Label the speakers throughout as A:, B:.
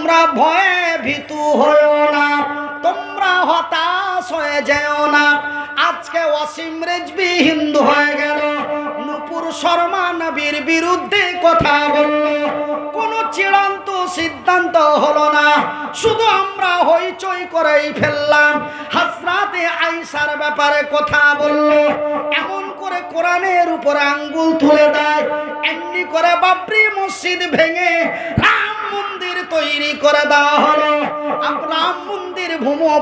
A: তোমরা ভয়ে ভীতু হয়েও না, তোমরা হতাশ হয়ে যেও না। আজকে ওয়াসিম রেজভি হিন্দু হয়ে গেল, নূপুর শর্মা নবীর বিরুদ্ধে কথা বলল, কোনো চূড়ান্ত সিদ্ধান্ত হলো না, শুধু আমরা হইচই করেই ফেললাম। হযরতে আয়েশার ব্যাপারে কথা বলল, এমন করে কোরআনের উপরে আঙ্গুল তুলে দেয়, এমনি করে বাবরি মসজিদ ভেঙে রাম মন্দির তৈরি করে দেওয়া হলো, রাম মন্দির ভূমো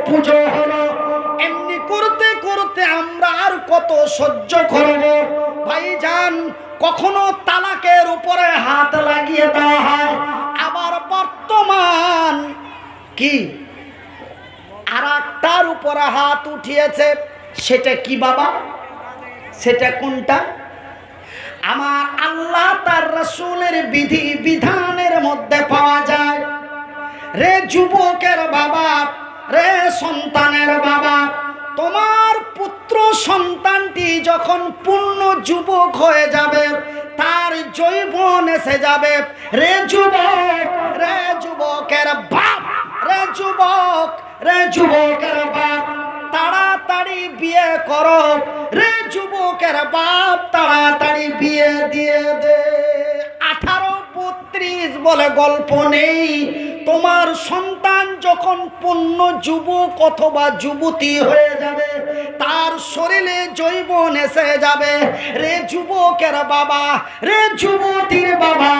A: পুজো হলো। এমনি করতে করতে আমরা আর কত সহ্য করব ভাইজান? কখনো তালাকের উপরে হাত লাগিয়ে দেওয়া হয়, আবার বর্তমান কি আরেকটার উপরে হাত উঠিয়েছে। সেটা কি বাবা? সেটা কোনটা? আমার আল্লাহ তার রাসূলের বিধি বিধানের মধ্যে পাওয়া যায়। রে যুবকের বাবা, রে সন্তানের বাবা, তোমার পুত্র সন্তানটি যখন পূর্ণ যুবক হয়ে যাবে, তার যৌবন এসে যাবে, রে যুবক, রে যুবকের বাপ, রে যুবক, রে যুবকের বাপ, তাড়াতাড়ি বিয়ে করো। রে যুবকের বাপ, তাড়াতাড়ি বিয়ে দিয়ে দে। 18-32 বলে গল্প নেই। তোমার সন্তান যখন পূর্ণ যুবক অথবা যুবতী হয়ে যাবে, তার শরীরে যৌবন এসে যাবে, রে যুবকের বাবা, রে যুবতীর বাবা,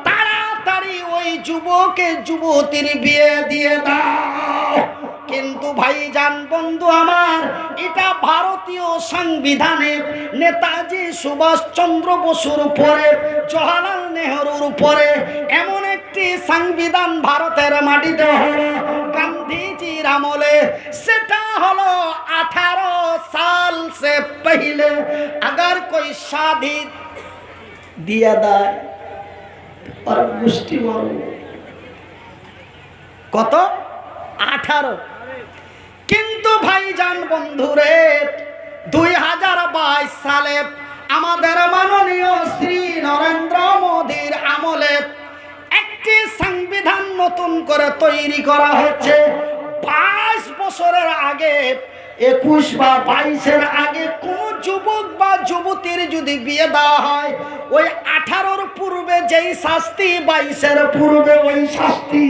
A: তাড়াতাড়ি ওই যুবকের যুবতীর বিয়ে দিয়ে দাও। কিন্তু ভাইজান বন্ধু আমার, এটা ভারতীয় সংবিধানে নেতাজি সুভাষচন্দ্র বসুর উপরে, জওহরলাল নেহরুর উপরে এমন একটি সংবিধান ভারতের মাটিতে হলো গান্ধীজির আমলে। সেটা হলো 18 साल से पहले अगर कोई शादी दिया दाए और मुष्टि मारो। কত? 18। কিন্তু ভাইজান বন্ধুরে, 2022 সালে আমাদের মাননীয় শ্রী নরেন্দ্র মোদীর আমলে একটি সংবিধান নতুন করে তৈরি করা হচ্ছে। 22 বছরের আগে, 21 বা 22-এর আগে কোন যুবক বা যুবতীর যদি বিয়ে দেওয়া হয়, ওই 18-র পূর্বে যেই শাস্তি, 22-এর পূর্বে ওই শাস্তি।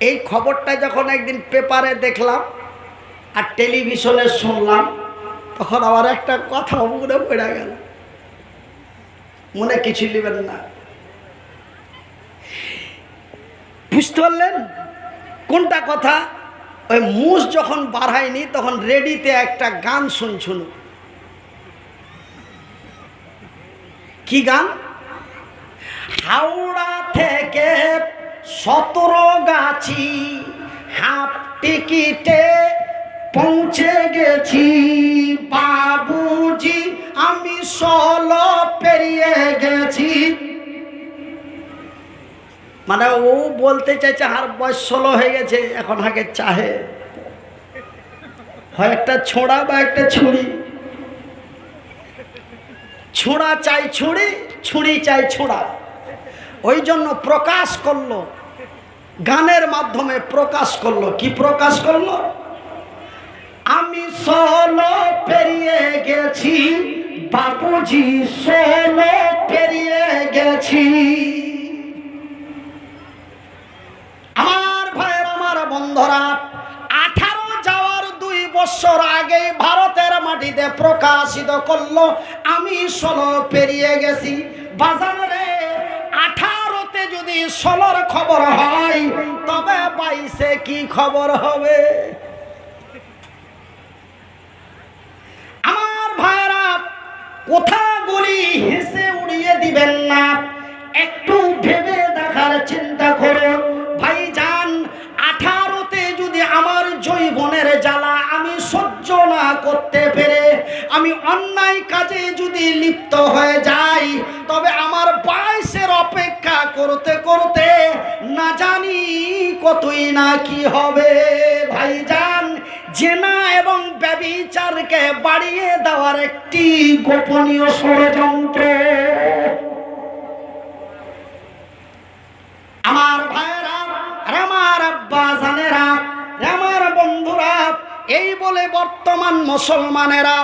A: এই খবরটা যখন একদিন পেপারে দেখলাম আর টেলিভিশনে শুনলাম, তখন আমার একটা কথা মনে পড়ে গেল। মনে কিছু নেবেন না, বুঝতে পারলেন কোনটা কথা? ওই মুস যখন বাড়ায়নি তখন রেডিতে একটা গান শুনছিল। কি গান? হাওড়া থেকে 17গাছি হাফ টিকিটে পৌঁছে গেছি বাবুজি, আমি 16 পেরিয়ে গেছি। মানে ও বলতে চাইছে আর বয়স 16 হয়ে গেছে, এখন আগে চাহে হয় একটা ছোড়া বা একটা ছুরি। ছোড়া চাই ছুরি, ছুরি চাই ছোড়া। ওই জন্য প্রকাশ করলো, গানের মাধ্যমে প্রকাশ করলো। কি প্রকাশ করলো? আমি 16 পেরিয়ে গেছি বাবুজি, 16 পেরিয়ে গেছি। আমার ভাইয়ের, আমার বন্ধুরা, 18 যাওয়ার 2 বছর আগে ভারতের মাটিতে প্রকাশিত করলো আমি 16 পেরিয়ে গেছি। বাজারে 18তে যদি 16-র খবর হয়, তবে 22-এ কি খবর হবে? আমার ভাইরা, কথাগুলি হেসে উড়িয়ে দিবেন না, একটু ভেবে দেখার চিন্তা করুন। ভাইজান, 18তে যদি আমার যৌবনের জ্বালা আমি সহ্য না করতে পেরে আমি অন্যায় কাজে যদি লিপ্ত হয়ে যাই, তবে আমার 22-এর অপেক্ষা করতে করতে না জানি কতই না কি হবে। ভাইজান, জেনা এবং ব্যভিচারকে বাড়িয়ে দেওয়ার একটি গোপনীয় ষড়যন্ত্র। আমার ভাইরা, আমার আব্বা জানেরা, আমার বন্ধুরা, এই বলে বর্তমান মুসলমানেরা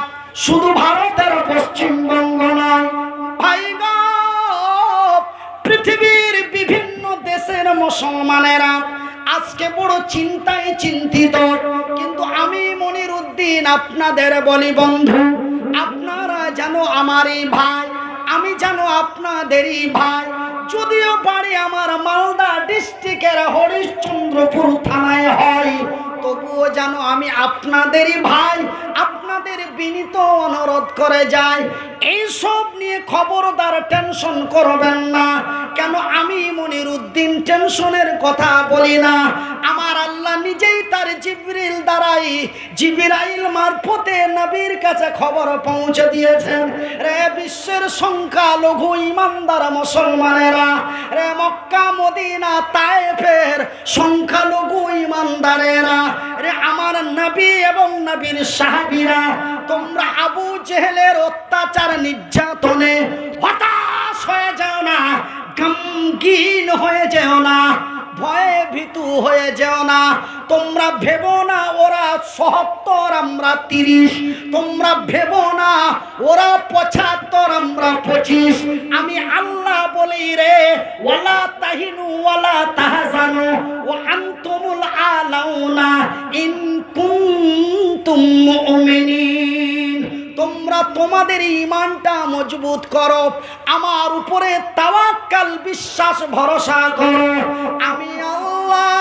A: শুধু ভারতের পশ্চিমবঙ্গ নয় ভাই গো, পৃথিবীর বিভিন্ন দেশের মুসলমানেরা আজকে বড় চিন্তায় চিন্তিত। কিন্তু আমি মনিরউদ্দিন আপনাদের বলি বন্ধু, আপনারা জানো আমারই ভাই, আমি জানো আপনাদেরই ভাই। যদিও বাড়ি আমার মালদা ডিস্ট্রিক্টের হরিশ্চন্দ্রপুর থানায় হয়, তবুও জানো আমি আপনাদেরই ভাই। আপনাদের বিনীত অনুরোধ করে যায়, এইসব নিয়ে খবরদার টেনশন করবেন না। কেন আমি মনিরউদ্দিন টেনশনের কথা বলি না। আমার আল্লাহ নিজেই তার জিবরিল দ্বারাই, জিবরাইল মারফতে নবীর কাছে খবর পৌঁছে দিয়েছেন, রে বিশ্বের সংখ্যালঘু ইমানদার মুসলমানেরা, রে মক্কা মদিনা তায়েফের সংখ্যালঘু ইমানদারেরা, রে আমার নবী এবং নবীর সাহাবীরা, তোমরা আবু জেহেলের অত্যাচার নির্যাতনে হতাশ হয়ে যাও না, গমগীন হয়ে যেও না, ভয়ে ভীতু হয়ে যেও না। তোমরা ভেবো না ওরা ৭৭ আমরা ৩০, তোমরা ভেবো না ওরা ৭৫ আমরা ২৫। আমি আল্লাহ বলি রে, ওয়ালা তাহিনু ওয়ালা তাহজানু ওয়া আনতুমুল আলাউনা ইন কুনতুম মুমিনিন। তোমরা তোমাদের ঈমানটা মজবুত করো, আমার উপরে তাওয়াক্কাল বিশ্বাস ভরসা করো। আমি আল্লাহ,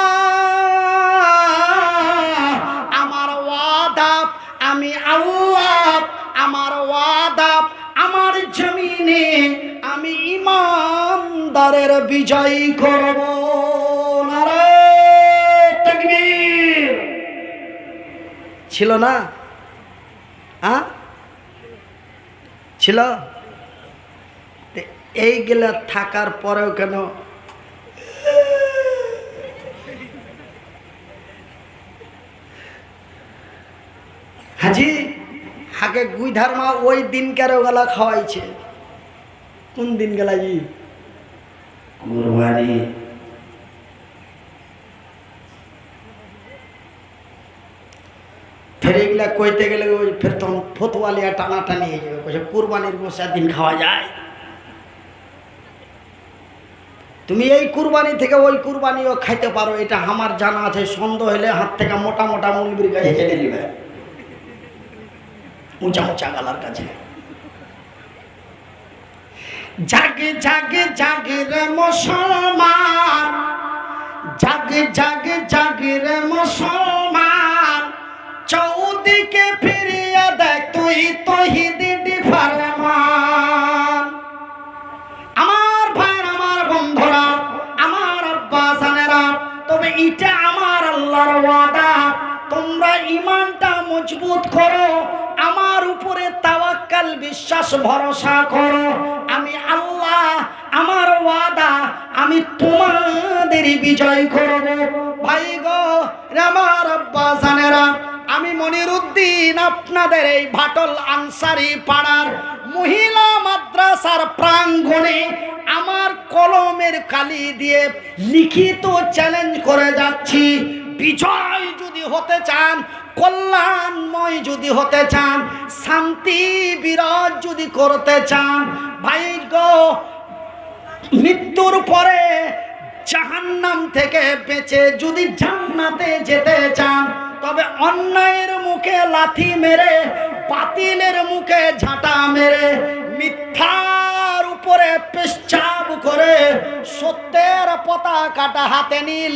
A: আমার ওয়াদা, আমি আল্লাহ, আমার ওয়াদা, আমার জমিনে আমি ঈমানদারের বিজয় করব। নারে তাকবীর। ছিল না? ছিল? এইগুলা থাকার পরেও কেন হাজি হাকে গুই ধারমা ওই দিন কারো গলা খাওয়াইছে? কোন দিন গেলা জি? কুরবানি। ফের এগুলা কইতে গেলে ফের তখন ফতুয়ালিয়া টানাটানি হয়ে যাবে, কইছে কুরবানির গোশার দিন খাওয়া যায়। তুমি এই কুরবানি থেকে ওই কুরবানিও খাইতে পারো, এটা আমার জানা আছে। সন্দেহ হলে হাত থেকে মোটা মোটা মুলবির কাছে জেনে নিবে, উঁচা উঁচা গালার কাছে। জাগে জাগে জাগে রে মুসলমান, জাগে জাগে জাগে রে মুসলমান, চৌদিকে ফিরিয়ে দেখ তুই তৌহিদি ফরমান। আমার ভাইরা, আমার বন্ধুরা, আমার আব্বা জানেরা, তবে এটা আমার আল্লাহর ওয়াদা, তোমরা ঈমানটা মজবুত করো, আমার উপরে তাওয়াক্কাল বিশ্বাস ভরসা করো। আমি আল্লাহ, আমার ওয়াদা, আমি তোমাদের বিজয় করব। ভাই গো, আমার আব্বা জানেরা, আমি মনিরউদ্দিন আপনাদের এই ভাটল আনসারি পাড়ার মহিলা মাদ্রাসার প্রাঙ্গণে আমার কলমের কালি দিয়ে লিখিত চ্যালেঞ্জ করে যাচ্ছি, বিজয় যদি হতে চান, কল্যাণময় যদি হতে চান, শান্তি বিরাজ যদি করতে চান, ভাই গো, মৃত্যুর পরে জাহান্নাম থেকে বেঁচে যদি জান্নাতে যেতে চান, তবে অন্যায়ের মুখে লাথি মেরে, বাতিলের মুখে ঝাঁটা মেরে, মিথ্যার উপরে পেশাব করে সত্যের পতাকাটা হাতে নিন,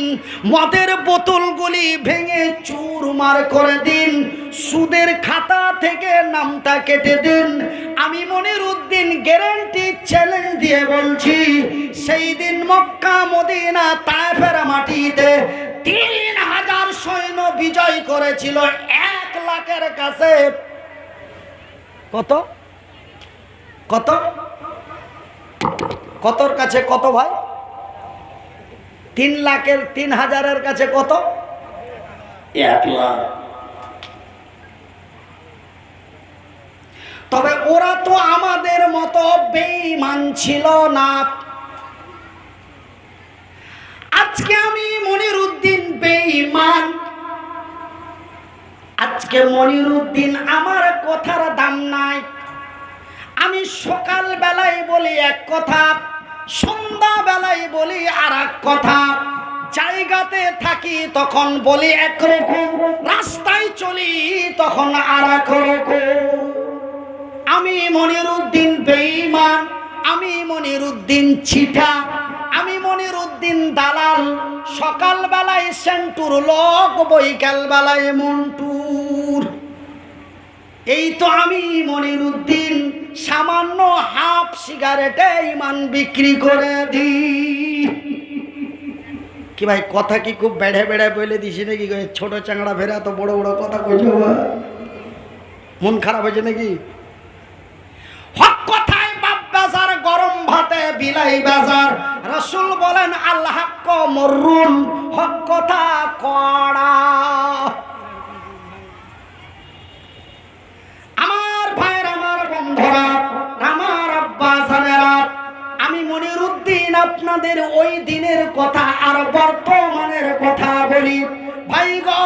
A: মদের বোতলগুলি ভেঙে চুরমার করে দিন, সুদের খাতা থেকে নামটা কেটে দিন। আমি মনিরউদ্দিন গ্যারান্টি চ্যালেঞ্জ দিয়ে বলছি, সেই দিন মক্কা মদিনা তায়েফের মাটিতে ৩,০০০ সৈন্য বিজয় করেছিল ১ লাখের কাছে। কত কত কতর কাছে কত ভাই? ৩,০০০,০০০ কাছে কত? ১ লাখ। তবে ওরা তো আমাদের মতো বেঈমান ছিল না। আজকে আমি মনিরুদ্দিন বেঈমান, আজকে মনিরুদ্দিন আমার কথার দাম নাই। আমি সকাল বেলায় বলি এক কথা, সন্ধ্যা বেলায় বলি আর এক কথা। জায়গাতে থাকি তখন বলি একরকম, রাস্তায় চলি তখন আর এক রকম। আমি মনিরুদ্দিন বেঈমান, আমি মনিরুদ্দিন চিঠা, আমি মনিরুদ্দিন দালাল। সকাল বেলায় সেন্টুর লোক, বৈকাল বেলায় মন্টুর। এই তো আমি মনিরুদ্দিন, সামান্য হাফ সিগারেটে ইমান বিক্রি করে দিই। কি ভাই কথা কি খুব বেড়ে বেড়ে বলে দিছি নাকি? ছোট চাংড়া ফেরা তো বড় বড় কথা কইছো, মন খারাপ হয়েছে নাকি? হক কথায় বাপ বাজার, গরম ভাতে বিলাই বাজার। রাসূল বলেন আল হক মররুন, হক কথা কড়া। আমার ভাইয়ের, আমার বন্ধুরা, আমার আব্বা জানেরা, আমি মনিরুদ্দিন আপনাদের ওই দিনের কথা আর বর্তমানের কথা বলি। ভাই গো,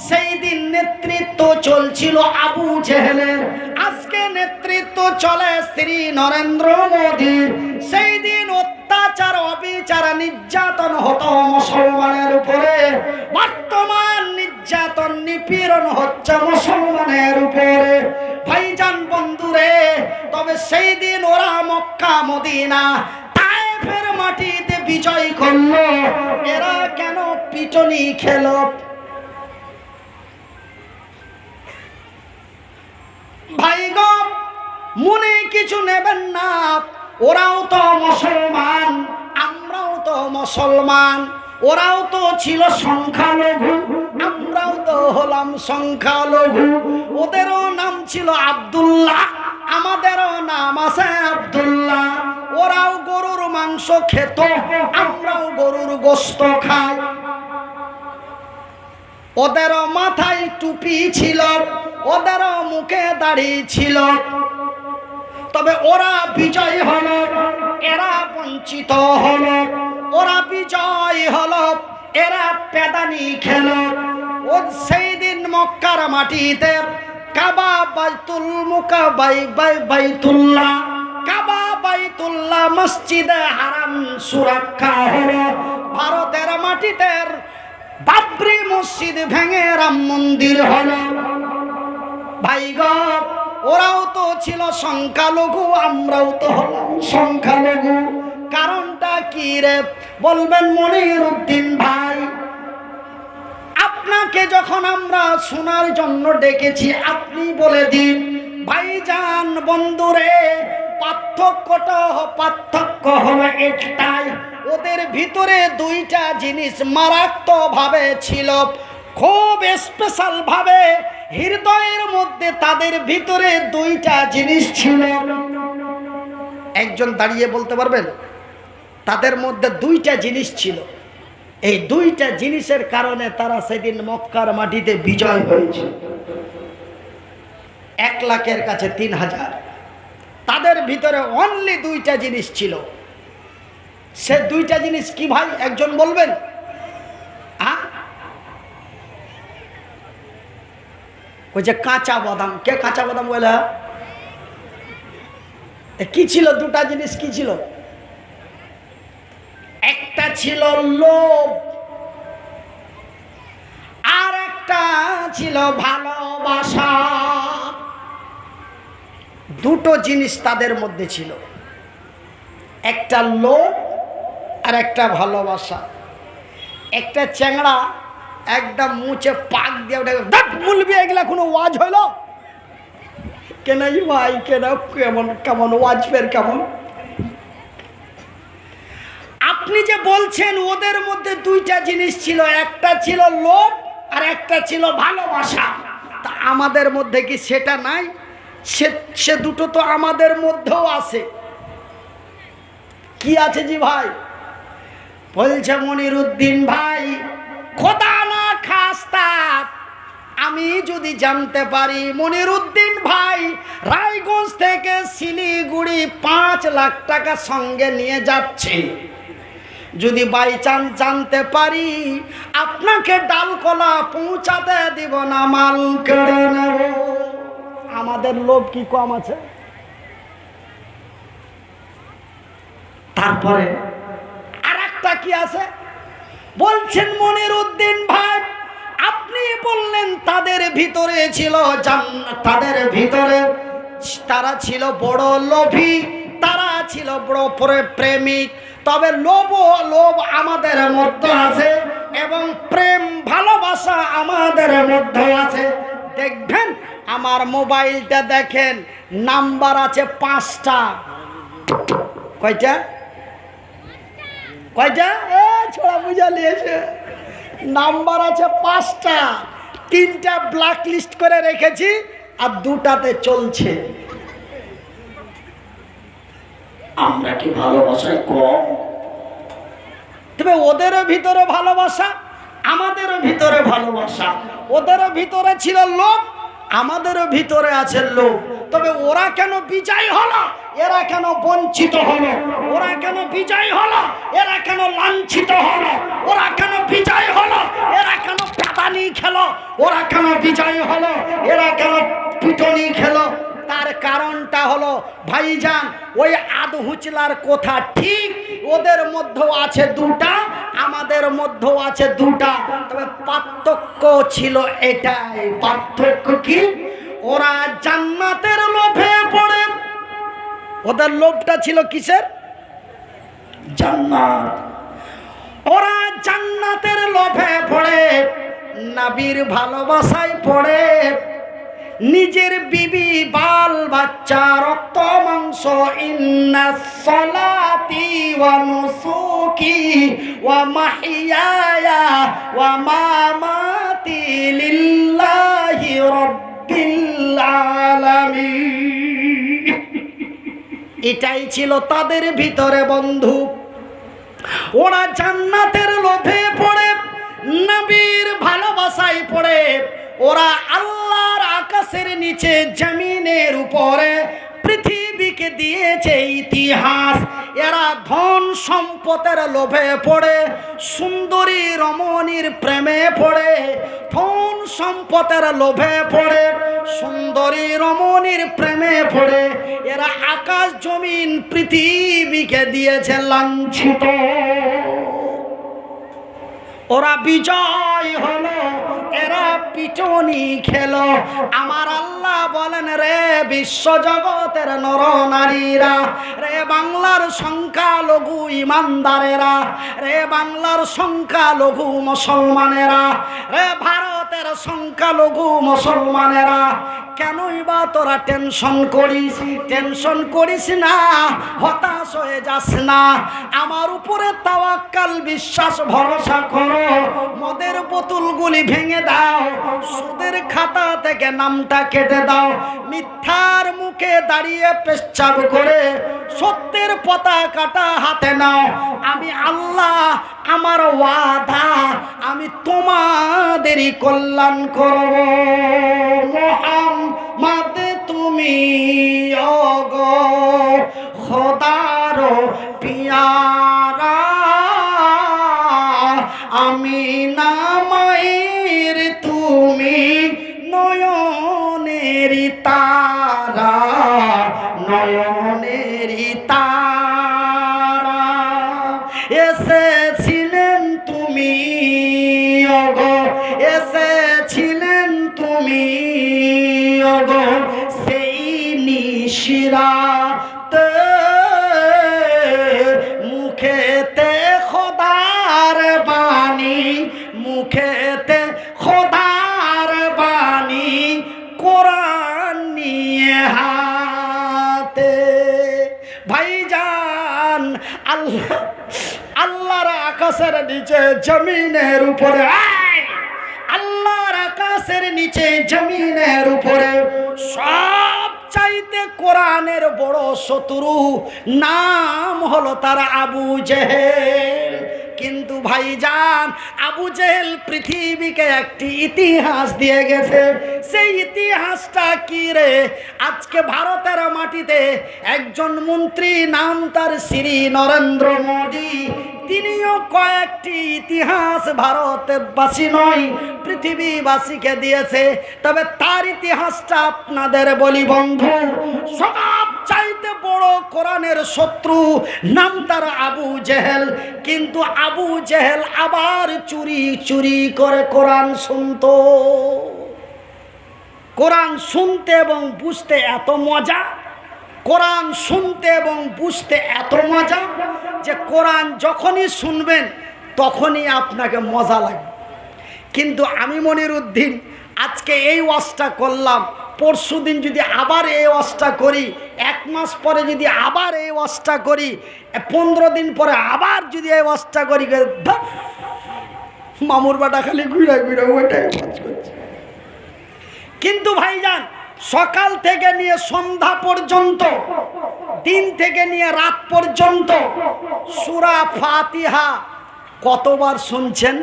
A: সেই দিন নেতৃত্ব চলছিল আবু জেহেলের, আজকে নেতৃত্ব চলে শ্রী নরেন্দ্র মোদীর। সেই দিন অত্যাচার, অবিচার, নির্যাতন হতো মুসলমানের উপরে, বর্তমান নির্যাতন, নিপীড়ন হচ্ছে মুসলমানের উপরে। ভাইজান বন্ধুরে, তবে সেই দিন ওরা মক্কা মদিনা তায়েফের মাটিতে বিজয় করলো, এরা কেন পিটনি খেল? ভাই গো, মনে কিছু নেবেন না, ওরাও তো মুসলমান, আমরাও তো মুসলমান। ওরাও তো ছিল সংখ্যালঘু, আমরাও তো হলাম সংখ্যালঘু। ওদেরও নাম ছিল আব্দুল্লাহ, আমাদেরও নাম আছে আব্দুল্লাহ। ওরাও গরুর মাংস খেত, আমরাও গরুর গোশত খাই। ওদেরও মাথায় টুপি ছিল, ওদেরও মুখে দাড়ি ছিল। তবে ওরা বিজয় হলো, এরা বঞ্চিত হলো। ওরা বিজয় হলো, এরা পেদানি খেল। ও সেই দিন মক্কার মাটিতে কাবা, বাইতুল বাইতুল্লাহ, কাবা বাইতুল্লাহ, মসজিদে হারাম সুরক্ষা হলো। ভারতের মাটিতে বাবরি মসজিদ ভেঙে রাম মন্দির হলো। ভাই গো, ওরাও তো ছিল সংখ্যালঘু, আমরাও তো হলাম সংখ্যালঘু। কারণটা কি রে বলবেন মনিরুদ্দিন ভাই? আপনাকে যখন আমরা শোনার জন্য ডেকেছি, আপনি বলে দিন। ভাইজান বন্ধুরে, পার্থক্য হলো একটাই, ওদের ভিতরে দুইটা জিনিস মারাত্মক ভাবে ছিল, খুব স্পেশাল ভাবে। হৃদয়ের মধ্যে তাদের ভিতরে দুইটা জিনিস ছিল। একজন দাঁড়িয়ে বলতে পারবেন? তাদের মধ্যে দুইটা জিনিস ছিল। এই দুইটা জিনিসের কারণে তারা সেদিন মক্কার মাটিতে বিজয় হয়েছে। 1 লাখের কাছে 3000। তাদের ভিতরে অনলি দুইটা জিনিস ছিল। সে দুইটা জিনিস কি ভাই, একজন বলবেন? ওই যে কাঁচা বাদাম। কে কাঁচা বাদাম বলে? কি ছিল দুটা জিনিস? কি ছিল? একটা ছিল লোভ, আর একটা ছিল ভালোবাসা। দুটো জিনিস তাদের মধ্যে ছিল, একটা লোভ আর একটা ভালোবাসা। একটা চ্যাংড়া একদম মুছে পাক দিয়ে বলবি, এগুলা কোনো ওয়াজ হইল কেন ভাই? কেন কেমন কেমন ওয়াজ ফের কেমন? আপনি যে বলছেন ওদের মধ্যে দুইটা জিনিস ছিল, একটা ছিল লোভ আর একটা ছিল ভালোবাসা। তা আমাদের মধ্যে কি সেটা নাই? সে দুটো তো আমাদের মধ্যেও আছে। কি আছে জি ভাই? বলছে মনিরুদ্দিন ভাই, খোদা না খাস্তা আমি যদি জানতে পারি মনিরুদ্দিন ভাই রায়গঞ্জ থেকে শিলিগুড়ি 5 লাখ টাকা সঙ্গে নিয়ে যাচ্ছে, যদি বাই চান্স জানতে পারি আপনাকে ডালকলা পৌঁছাতে দিব না, মাল কেড়ে নেব। আমাদের লোভ কি কম আছে? তারপরে আর একটা কি আছে বলছেন মনিরউদ্দিন ভাই, আপনি বললেন তাদের ভিতরে ছিল তাদের ভিতরে তারা ছিল বড় লোভী, তারা ছিল বড় প্রেমিক। তবে লোভ আমাদের মধ্যে আছে এবং প্রেম ভালোবাসা আমাদের মধ্যে আছে। দেখবেন আমার মোবাইলটা দেখেন, নাম্বার আছে 5টা। কয়টা কয়টা? ছোড়া বুঝা নিয়েছে। নাম্বার আছে 5টা, 3টা ব্ল্যাক লিস্ট করে রেখেছি আর 2টাতে চলছে। আমরা কি ভালোবাসায় কম? তবে ওদেরও ভিতরে ভালোবাসা, আমাদেরও ভিতরে ভালোবাসা। ওদেরও ভিতরে ছিল লোভ, আমাদেরও ভিতরে আছে লোভ। তবে ওরা কেন বিজয় হলো, এরা কেন বঞ্চিত হলো? ওরা কেন বিজয় হলো, এরা কেন লাঞ্ছিত হলো? ওরা কেন বিজয় হলো, এরা কেন পাতানি খেলো? ওরা কেন বিজয় হলো, এরা কেন পিটনি খেলো? তার কারণটা হলো ভাইজান, ওই আধহুচলার কথা ঠিক, ওদের মধ্যেও আছে 2টা, আমাদের মধ্যেও আছে 2টা। তবে পার্থক্য ছিল এটাই। পার্থক্য কি? ওরা জান্নাতের লোভে পড়ে। ওদের লোভটা ছিল কিসের? জান্নাত। ওরা জান্নাতের লোভে পড়ে, নবীর ভালোবাসায় পড়ে, নিজের বিবি বাল বাচ্চা রক্ত মাংস, ইন্নাস সালাতি ওয়া নুসুকি ওয়া মাহিয়ায়া ওয়া মামাতি লিল্লাহি রাব্বিল আলামিন। এটাই ছিল তাদের ভিতরে বন্ধু। ওরা জান্নাতের লোভে পড়ে, নবীর ভালোবাসায় পড়ে। ওরা আল্লাহর আকাশের নিচে জমিনের উপরে পৃথিবীকে দিয়েছে ইতিহাস। এরা ধন সম্পদের লোভে পড়ে, সুন্দরী রমণীর প্রেমে পড়ে, ধন সম্পদের লোভে পড়ে, সুন্দরী রমণীর প্রেমে পড়ে। এরা আকাশ জমিন পৃথিবীকে দিয়েছে লাঞ্ছিত। ওরা বিজয় হলো, এরা পিটনি খেলো। আমার আল্লাহ বলেন, রে বিশ্বজগতের নর নারীরা, রে বাংলার সংখ্যালঘু ইমানদারেরা, রে বাংলার সংখ্যালঘু মুসলমানেরা, রে ভারতের সংখ্যালঘু মুসলমানেরা, কেনই বা তোরা টেনশন করিস? টেনশন করিস না, হতাশ হয়ে যাস না। আমার উপরে তাওয়াক্কাল, বিশ্বাস ভরসা করো। মদের বোতলগুলি ভেঙে দাও, সুদের খাতা থেকে নামটা কেটে দাও, মিথ্যার মুখে দাঁড়িয়ে পেচ্ছাব করে সত্যের পতাকাটা হাতে নাও। আমি আল্লাহ, আমার ওয়াদা, আমি তোমাদেরই কল্যাণ করব। মোহাম্মদ তুমি ওগো খোদার পিয়ারা, আমি নামায়ের তুমি নয়নের তারা, নয়নের তারা। এসেছিলেন তুমি ওগো, এসেছিলেন তুমি ওগো সেই নিশিরাতে, মুখেতে খোদার বাণী, মুখেতে খোদার বাণী, কোরআন নিয়ে হাতে। ভাইজান, আল্লাহর আকাশের নিচে জমিনের উপরে, আল্লাহর আকাশের নিচে জমিনের উপরে সব চাইতে কোরআনের বড় শত্রু নাম হলো তার আবু জেহেল। কিন্তু ভাইজান আবু জেহেল পৃথিবীকে একটি ইতিহাস দিয়ে গেছে। সেই ইতিহাসটা কি রে? আজকে ভারতের মাটিতে একজন মন্ত্রী, নাম তার শ্রী নরেন্দ্র মোদী, তিনিও কয়েকটি ইতিহাস ভারতবাসী নয় পৃথিবীবাসীকে দিয়েছে। তবে তার ইতিহাসটা আপনাদের বলি বন্ধু, সব চাইতে বড় কোরআনের শত্রু, নাম তার আবু জেহেল। কিন্তু আবু জেহেল আবার চুরি চুরি করে কোরআন শুনতো। কোরআন শুনতে এবং বুঝতে এত মজা, কোরআন শুনতে এবং বুঝতে এত মজা যে কোরআন যখনই শুনবেন তখনই আপনাকে মজা লাগবে। কিন্তু আমি মনিরউদ্দিন আজকে এই ওয়াজটা করলাম, পরশু দিন যদি আবার এই ওয়াজটা করি, 1 মাস পরে যদি আবার এই ওয়াজটা করি, 15 দিন পরে আবার যদি এই ওয়াজটা করি, মামুর বাটা খালি ঘুরে ঘুরে ওইটাই ওয়াজ করছে। কিন্তু ভাইজান সকাল থেকে নিয়ে সন্ধ্যা পর্যন্ত, দিন থেকে নিয়ে রাত পর্যন্ত সূরা ফাতিহা কতবার শুনছেন?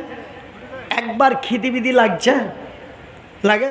A: একবার খিদিবিদি লাগছে? লাগে?